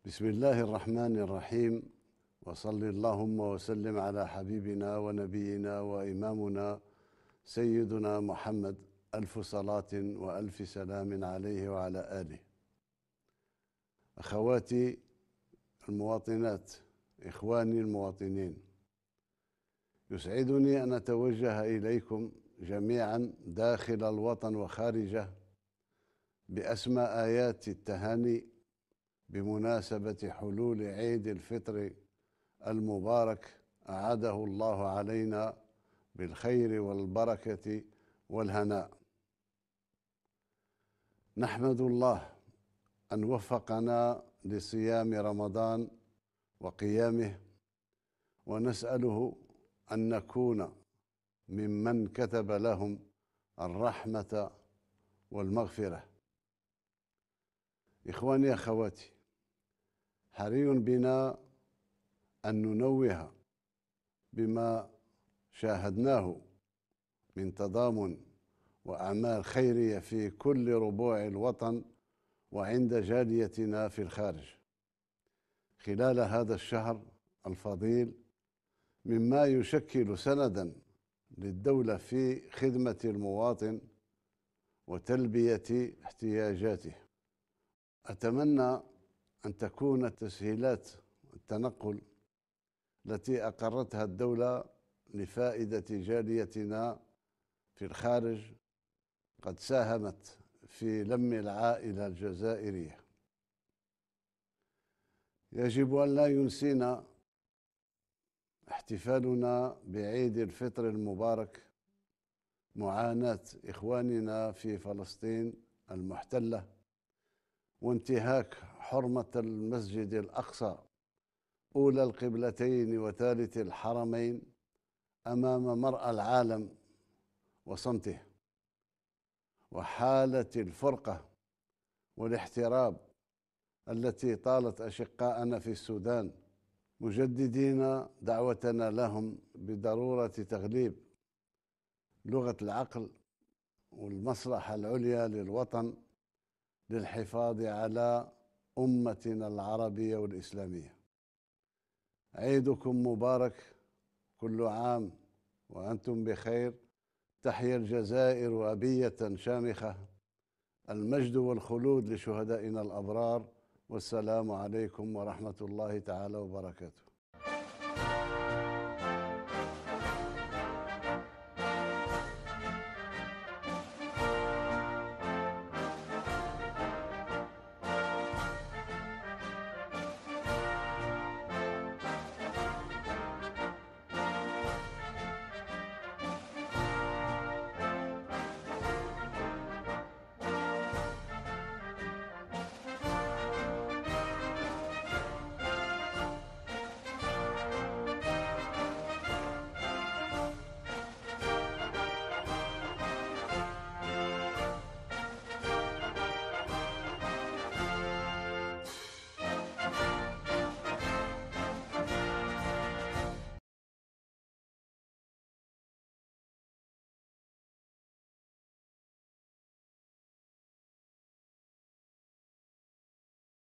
بسم الله الرحمن الرحيم، وصل اللهم وسلم على حبيبنا ونبينا وإمامنا سيدنا محمد، ألف صلاة وألف سلام عليه وعلى آله. أخواتي المواطنات، إخواني المواطنين، يسعدني أن أتوجه إليكم جميعا داخل الوطن وخارجه بأسمى آيات التهاني بمناسبة حلول عيد الفطر المبارك، أعاده الله علينا بالخير والبركة والهناء. نحمد الله أن وفقنا لصيام رمضان وقيامه، ونسأله أن نكون ممن كتب لهم الرحمة والمغفرة. إخواني أخواتي، حري بنا أن ننوه بما شاهدناه من تضامن وأعمال خيرية في كل ربوع الوطن وعند جاليتنا في الخارج خلال هذا الشهر الفضيل، مما يشكل سندا للدولة في خدمة المواطن وتلبية احتياجاته. أتمنى أن تكون تسهيلات التنقل التي أقرتها الدولة لفائدة جاليتنا في الخارج قد ساهمت في لم العائلة الجزائرية. يجب أن لا ينسينا احتفالنا بعيد الفطر المبارك معاناة إخواننا في فلسطين المحتلة وانتهاك حرمة المسجد الأقصى أولى القبلتين وثالث الحرمين أمام مرأى العالم وصمته، وحالة الفرقة والاحتراب التي طالت أشقاءنا في السودان، مجددين دعوتنا لهم بضرورة تغليب لغة العقل والمصلحة العليا للوطن للحفاظ على أمتنا العربية والإسلامية. عيدكم مبارك، كل عام وأنتم بخير. تحيا الجزائر أبية شامخة، المجد والخلود لشهدائنا الأبرار، والسلام عليكم ورحمة الله تعالى وبركاته.